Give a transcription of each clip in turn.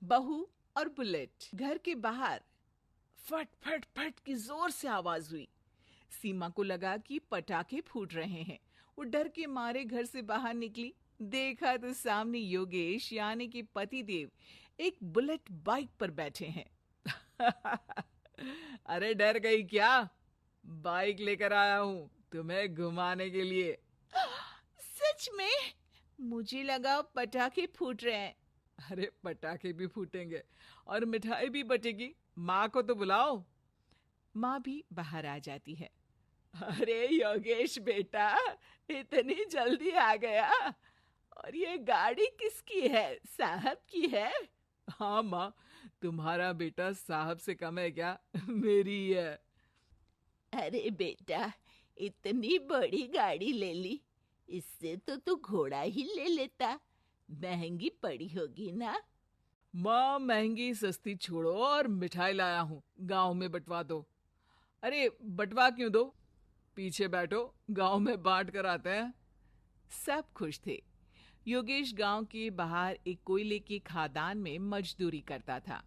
बहू और बुलेट। घर के बाहर फट फट फट की जोर से आवाज हुई। सीमा को लगा कि पटाखे फूट रहे हैं। वो डर के मारे घर से बाहर निकली। देखा तो सामने योगेश यानी कि पतिदेव एक बुलेट बाइक पर बैठे हैं। अरे डर गई क्या? बाइक लेकर आया हूं तुम्हें घुमाने के लिए। सच में? मुझे लगा पटाखे फूट रहे हैं। अरे पटाखे भी फूटेंगे और मिठाई भी बटेगी। माँ को तो बुलाओ। माँ भी बाहर आ जाती है। अरे योगेश बेटा, इतनी जल्दी आ गया। और ये गाड़ी किसकी है? साहब की है? हाँ माँ, तुम्हारा बेटा साहब से कम है क्या? मेरी ही है। अरे बेटा, इतनी बड़ी गाड़ी ले ली। इससे तो तू घोड़ा ही ले लेता। महंगी पड़ी होगी ना? माँ महंगी सस्ती छोड़ो और मिठाई लाया हूँ, गांव में बंटवा दो। अरे बंटवा क्यों दो? पीछे बैठो, गांव में बांट कर आते हैं। सब खुश थे। योगेश गांव के बाहर एक कोयले की खदान में मजदूरी करता था।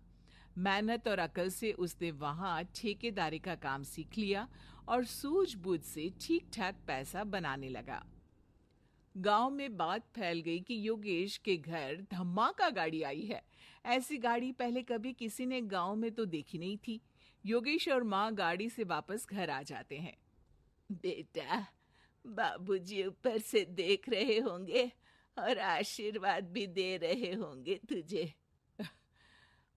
मेहनत और अकल से उसने वहां ठेकेदारी का काम सीख लिया और सूझबूझ से ठीक ठाक पैसा बनाने लगा। गांव में बात फैल गई कि योगेश के घर धमाका गाड़ी आई है। ऐसी गाड़ी पहले कभी किसी ने गांव में तो देखी नहीं थी। योगेश और माँ गाड़ी से वापस घर आ जाते हैं। बेटा, बाबूजी ऊपर से देख रहे होंगे और आशीर्वाद भी दे रहे होंगे तुझे।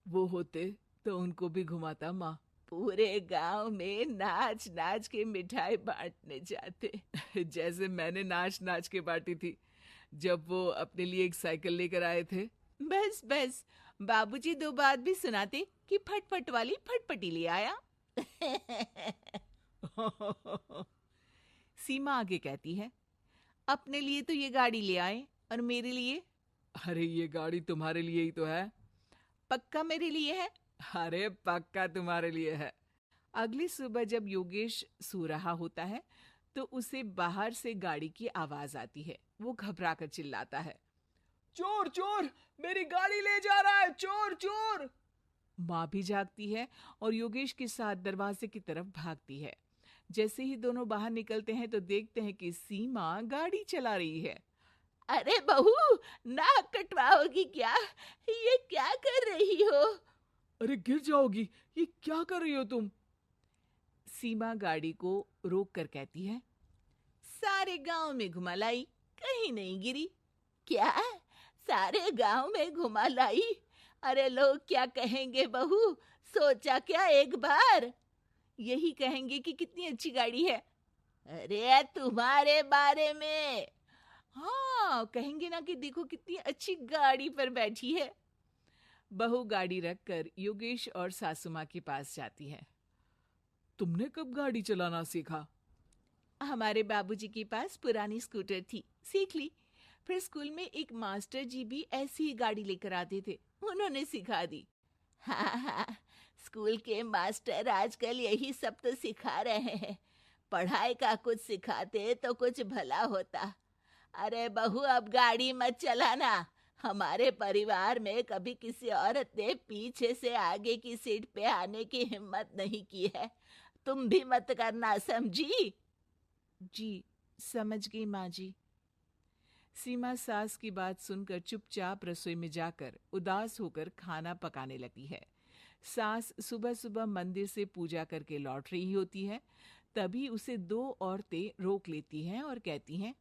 वो होते तो उनको भी घुमाता माँ। पूरे गांव में नाच नाच के मिठाई बांटने जाते। जैसे मैंने नाच नाच के बांटी थी जब वो अपने लिए एक साइकिल लेकर आए थे। बस बस, बाबूजी दो बात भी सुनाते कि फटफट वाली फटफटी ले आया। सीमा आगे कहती है, अपने लिए तो ये गाड़ी ले आए और मेरे लिए? अरे ये गाड़ी तुम्हारे लिए ही तो है। पक्का मेरे लिए है? अरे पक्का तुम्हारे लिए है। अगली सुबह जब योगेश सो रहा होता है तो उसे बाहर से गाड़ी की आवाज आती है। वो घबरा कर चिल्लाता है, चोर चोर, मेरी गाड़ी ले जा रहा है, चोर चोर। माँ भी जागती है और योगेश के साथ दरवाजे की तरफ भागती है। जैसे ही दोनों बाहर निकलते हैं तो देखते हैं कि सीमा गाड़ी चला रही है। अरे बहू, नाक कटवाओगी क्या? ये क्या कर रही हो? अरे गिर जाओगी, ये क्या कर रही हो तुम? सीमा गाड़ी को रोक कर कहती है, सारे गांव में घुमा लाई, कहीं नहीं गिरी। क्या? सारे गांव में घुमा लाई? अरे लोग क्या कहेंगे बहू? सोचा क्या एक बार? यही कहेंगे कि कितनी अच्छी गाड़ी है। अरे तुम्हारे बारे में। हाँ, कहेंगे ना कि देखो कितनी अच्छी गाड़ी पर बैठी है। बहू गाड़ी रखकर योगेश और सासू माँ के पास जाती है। तुमने कब गाड़ी चलाना सीखा? हमारे बाबूजी के पास पुरानी स्कूटर थी, सीख ली। फिर स्कूल में एक मास्टर जी भी ऐसी ही गाड़ी लेकर आते थे, उन्होंने सिखा दी। हाँ हाँ, स्कूल के मास्टर आजकल यही सब तो सिखा रहे हैं। पढ़ाई का कुछ सिखाते तो कुछ भला होता। अरे बहू, अब गाड़ी मत चलाना। हमारे परिवार में कभी किसी औरत ने पीछे से आगे की सीट पे आने की हिम्मत नहीं की है। तुम भी मत करना, समझी? जी, समझ गई माँ जी। सीमा सास की बात सुनकर चुपचाप रसोई में जाकर उदास होकर खाना पकाने लगती है। सास सुबह सुबह मंदिर से पूजा करके लौट रही होती है। तभी उसे दो औरतें रोक लेती हैं और कहती हैं,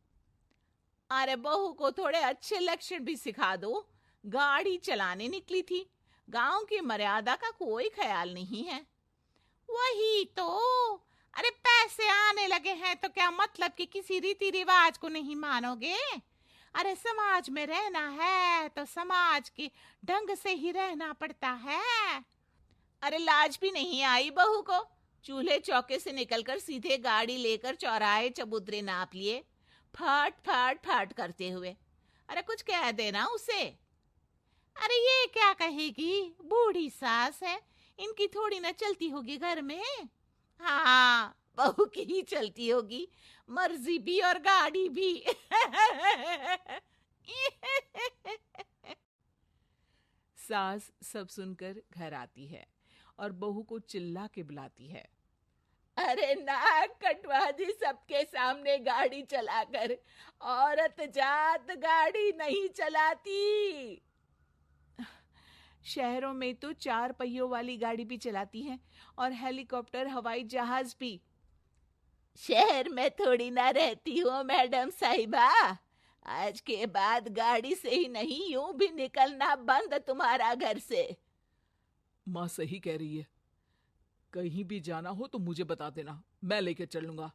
अरे बहू को थोड़े अच्छे लक्षण भी सिखा दो। गाड़ी चलाने निकली थी, गांव की मर्यादा का कोई ख्याल नहीं है। वही तो। अरे पैसे आने लगे हैं तो क्या मतलब कि किसी रीति रिवाज को नहीं मानोगे? अरे समाज में रहना है तो समाज के ढंग से ही रहना पड़ता है। अरे लाज भी नहीं आई बहू को? चूल्हे चौके से निकलकर सीधे गाड़ी लेकर चौराहे चबूतरे नाप लिए, फट फट फट करते हुए। अरे कुछ कह देना उसे। अरे ये क्या कहेगी, बूढ़ी सास है, इनकी थोड़ी ना चलती होगी घर में। हाँ, बहू की ही चलती होगी, मर्जी भी और गाड़ी भी। सास सब सुनकर घर आती है और बहू को चिल्ला के बुलाती है। अरे नाक कटवा दी सबके सामने गाड़ी चलाकर। औरत जात गाड़ी नहीं चलाती। शहरों में तो 4 पहियों वाली गाड़ी भी चलाती हैं और हेलीकॉप्टर, हवाई जहाज भी। शहर में थोड़ी ना रहती हूँ मैडम साहिबा। आज के बाद गाड़ी से ही नहीं, यूं भी निकलना बंद तुम्हारा घर से। माँ सही कह रही है। कहीं भी जाना हो तो मुझे बता देना, मैं लेके चलूंगा।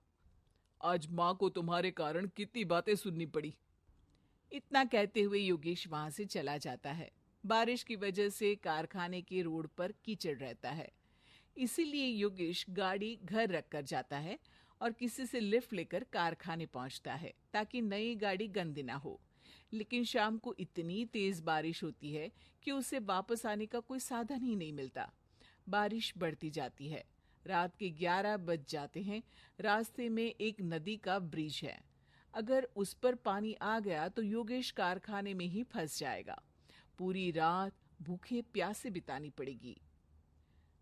आज माँ को तुम्हारे कारण कितनी बातें सुननी पड़ी। इतना कहते हुए योगेश वहां से चला जाता है। बारिश की वजह से कारखाने के रोड पर कीचड़ रहता है, इसीलिए योगेश गाड़ी घर रख कर जाता है और किसी से लिफ्ट लेकर कारखाने पहुंचता है ताकि नई गाड़ी गंदी ना हो। लेकिन शाम को इतनी तेज बारिश होती है कि उसे वापस आने का कोई साधन ही नहीं मिलता। बारिश बढ़ती जाती है। रात के 11 बज जाते हैं। रास्ते में एक नदी का ब्रिज है। अगर उस पर पानी आ गया तो योगेश कारखाने में ही फंस जाएगा। पूरी रात भूखे प्यासे बितानी पड़ेगी।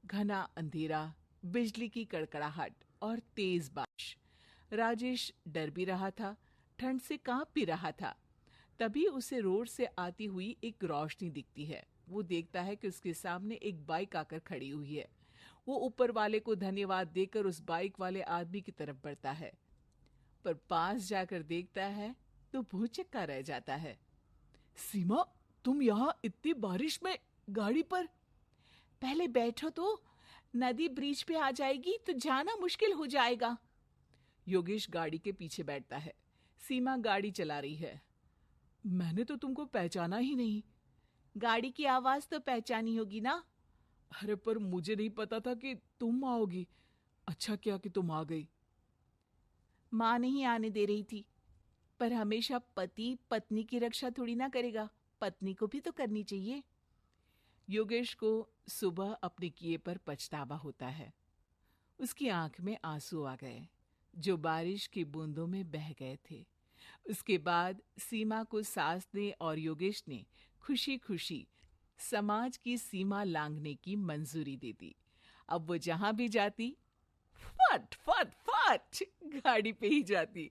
घना अंधेरा, बिजली की कड़कड़ाहट और तेज बारिश। राजेश डर भी रहा था, ठंड से कांप भी रहा था। तभी उसे रोड से आती हुई एक रोशनी दिखती है। वो देखता है कि उसके सामने एक बाइक आकर खड़ी हुई है। वो ऊपर वाले को धन्यवाद देकर उस बाइक वाले आदमी की तरफ बढ़ता है, पर पास जाकर देखता है तो भौचक्का रह जाता है। सीमा, तुम यहाँ इतनी बारिश में गाड़ी पर? पहले बैठो तो, नदी ब्रिज पे आ जाएगी तो जाना मुश्किल हो जाएगा। योगेश गाड़ी के पीछे बैठता है। सीमा गाड़ी चला रही है। मैंने तो तुमको पहचाना ही नहीं। गाड़ी की आवाज तो पहचानी होगी ना? अरे पर मुझे नहीं पता था कि तुम आओगी। अच्छा किया कि तुम आ गई। माँ नहीं आने दे रही थी, पर हमेशा पति पत्नी की रक्षा थोड़ी ना करेगा, पत्नी को भी तो करनी चाहिए। योगेश को सुबह अपने किए पर पछतावा होता है। उसकी आंख में आंसू आ गए जो बारिश की बूंदों में बह गए थे। उसके बाद सीमा को सास ने और योगेश ने खुशी खुशी समाज की सीमा लांघने की मंजूरी दे दी। अब वो जहां भी जाती, फट फट फट गाड़ी पे ही जाती।